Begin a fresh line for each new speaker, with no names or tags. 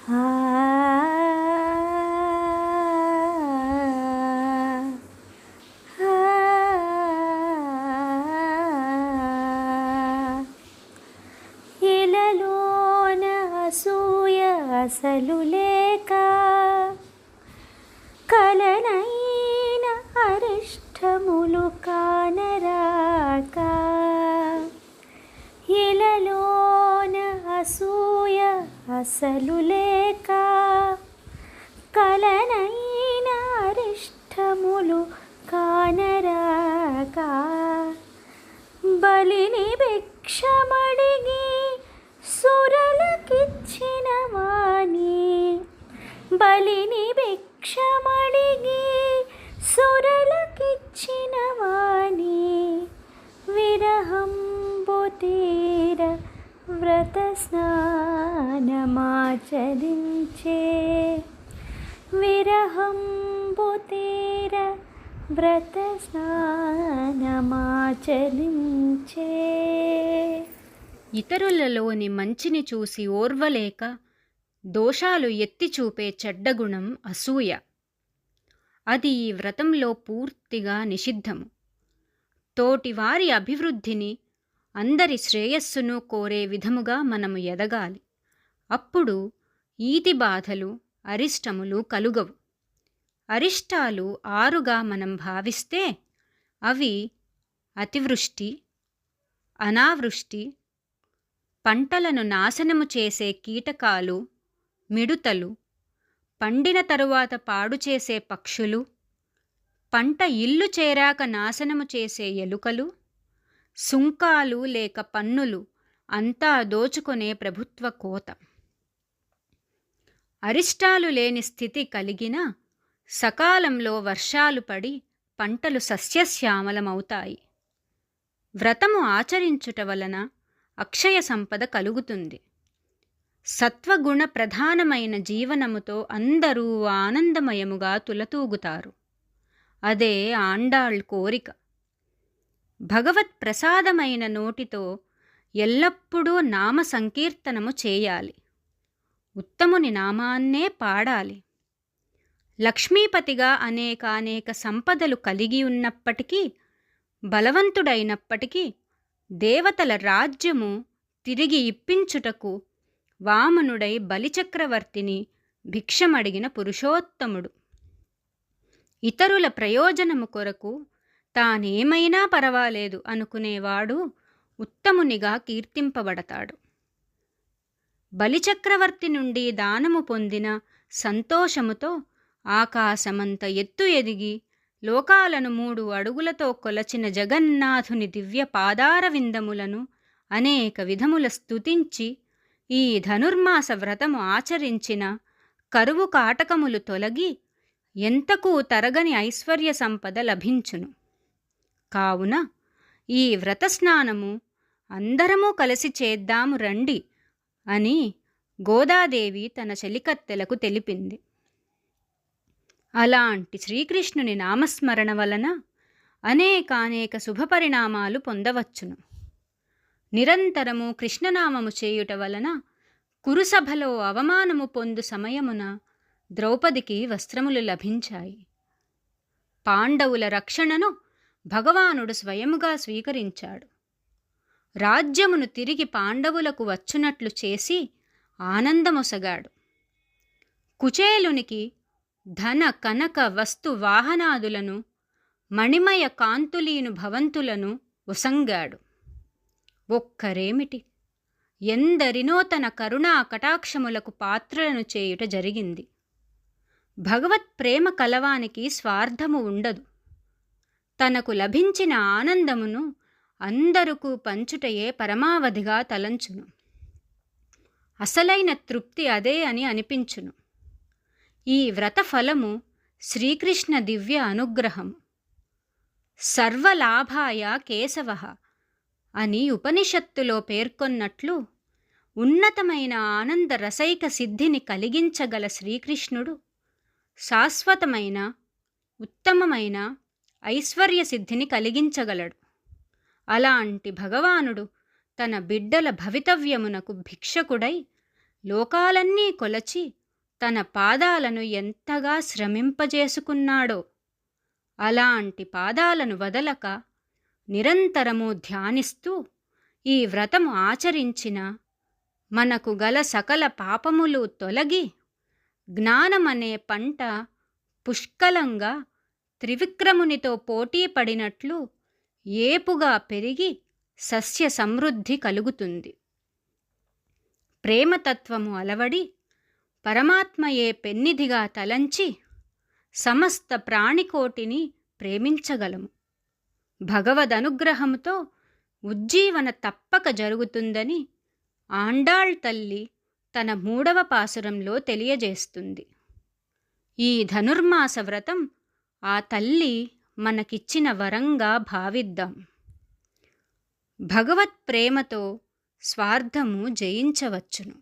ఆ ఇలలోన అసూయ అసలు లేక కలనైన అరిష్టములు కానరాక ఇలలోన అసూయ అసలు లేక కలనైన అరిష్టములు కానరాక బలిని భిక్షమడిగి సురలకిచ్చిన వాణి బలిని భిక్షమడిగి సురలకిచ్చిన వాణి విరహంబు తీర వ్రత స్నానమాచరించే విరహంబు తీర వ్రత స్నానమాచరించే.
ఇతరులలోని మంచిని చూసి ఓర్వలేక దోషాలు ఎత్తి చూపే చెడ్డగుణం అసూయ. అది ఈ వ్రతంలో పూర్తిగా నిషిద్ధము. తోటివారి అభివృద్ధిని, అందరి శ్రేయస్సును కోరే విధముగా మనము ఎదగాలి. అప్పుడు ఈతి బాధలు, అరిష్టములు కలుగవు. అరిష్టాలు 6గా మనం భావిస్తే అవి అతివృష్టి, అనావృష్టి, పంటలను నాశనము చేసే కీటకాలు, మిడుతలు, పండిన తరువాత పాడు చేసే పక్షులు, పంట ఇల్లు చేరాక నాశనము చేసే ఎలుకలు, సుంకాలు లేక పన్నులు అంతా దోచుకొనే ప్రభుత్వ కోత. అరిష్టాలు లేని స్థితి కలిగిన సకాలంలో వర్షాలు పడి పంటలు సస్యశ్యామలమవుతాయి. వ్రతము ఆచరించుట వలన అక్షయ సంపద కలుగుతుంది. సత్వగుణ ప్రధానమైన జీవనముతో అందరూ ఆనందమయముగా తులతూగుతారు. అదే ఆండాళ్ కోరిక. భగవత్ ప్రసాదమైన నోటితో ఎల్లప్పుడూ నామ సంకీర్తనము చేయాలి. ఉత్తముని నామాన్నే పాడాలి. లక్ష్మీపతిగా అనేకానేక సంపదలు కలిగి ఉన్నప్పటికీ, బలవంతుడైనప్పటికీ దేవతల రాజ్యము తిరిగి ఇప్పించుటకు వామనుడై బలిచక్రవర్తిని భిక్షమడిగిన పురుషోత్తముడు. ఇతరుల ప్రయోజనము కొరకు తానేమైనా పరవాలేదు అనుకునేవాడు ఉత్తమునిగా కీర్తింపబడతాడు. బలిచక్రవర్తి నుండి దానము పొందిన సంతోషముతో ఆకాశమంత ఎత్తు ఎదిగి లోకాలను 3 అడుగులతో కొలచిన జగన్నాథుని దివ్య పాదారవిందములను అనేక విధముల స్తుతించి ఈ ధనుర్మాస వ్రతము ఆచరించిన కరువు కాటకములు తొలగి ఎంతకు తరగని ఐశ్వర్య సంపద లభించును. కావున ఈ వ్రతస్నానము అందరము కలిసి చేద్దాము రండి అని గోదాదేవి తన చెలికత్తెలకు తెలిపింది. అలాంటి శ్రీకృష్ణుని నామస్మరణ వలన అనేకానేక శుభపరిణామాలు పొందవచ్చును. నిరంతరము కృష్ణనామము చేయుట వలన కురుసభలో అవమానము పొందు సమయమున ద్రౌపదికి వస్త్రములు లభించాయి. పాండవుల రక్షణను భగవానుడు స్వయముగా స్వీకరించాడు. రాజ్యమును తిరిగి పాండవులకు వచ్చునట్లు చేసి ఆనందమొసగాడు. కుచేలునికి ధన కనక వస్తు వాహనాదులను, మణిమయ కాంతులీను భవంతులను ఒసంగాడు. ఒక్కరేమిటి, ఎందరినో తన కరుణా కటాక్షములకు పాత్రలను చేయుట జరిగింది. భగవత్ ప్రేమ కలవానికి స్వార్థము ఉండదు. తనకు లభించిన ఆనందమును అందరకు పంచుటయే పరమావధిగా తలంచును. అసలైన తృప్తి అదే అని అనిపించును. ఈ వ్రత ఫలము శ్రీకృష్ణ దివ్య అనుగ్రహము. సర్వలాభాయ కేశవః అని ఉపనిషత్తులో పేర్కొన్నట్లు ఉన్నతమైన ఆనంద రసైక సిద్ధిని కలిగించగల శ్రీకృష్ణుడు శాశ్వతమైన ఉత్తమమైన ఐశ్వర్య సిద్ధిని కలిగించగలడు. అలాంటి భగవానుడు తన బిడ్డల భవితవ్యమునకు భిక్షకుడై లోకాలన్నీ కొలచి తన పాదాలను ఎంతగా శ్రమింపజేసుకున్నాడో. అలాంటి పాదాలను వదలక నిరంతరము ధ్యానిస్తూ ఈ వ్రతము ఆచరించిన మనకు గల సకల పాపములు తొలగి జ్ఞానమనే పంట పుష్కలంగా త్రివిక్రమునితో పోటీ పడినట్లు ఏపుగా పెరిగి సస్య సమృద్ధి కలుగుతుంది. ప్రేమతత్వము అలవడి పరమాత్మయే పెన్నిధిగా తలంచి సమస్త ప్రాణికోటిని ప్రేమించగలము. భగవదనుగ్రహముతో ఉజ్జీవన తప్పక జరుగుతుందని ఆండాళ్ తల్లి తన 3వ పాసురంలో తెలియజేస్తుంది. ఈ ధనుర్మాస వ్రతం ఆ తల్లి మనకిచ్చిన వరంగా భావిద్దాం. భగవత్ ప్రేమతో స్వార్థము జయించవచ్చును.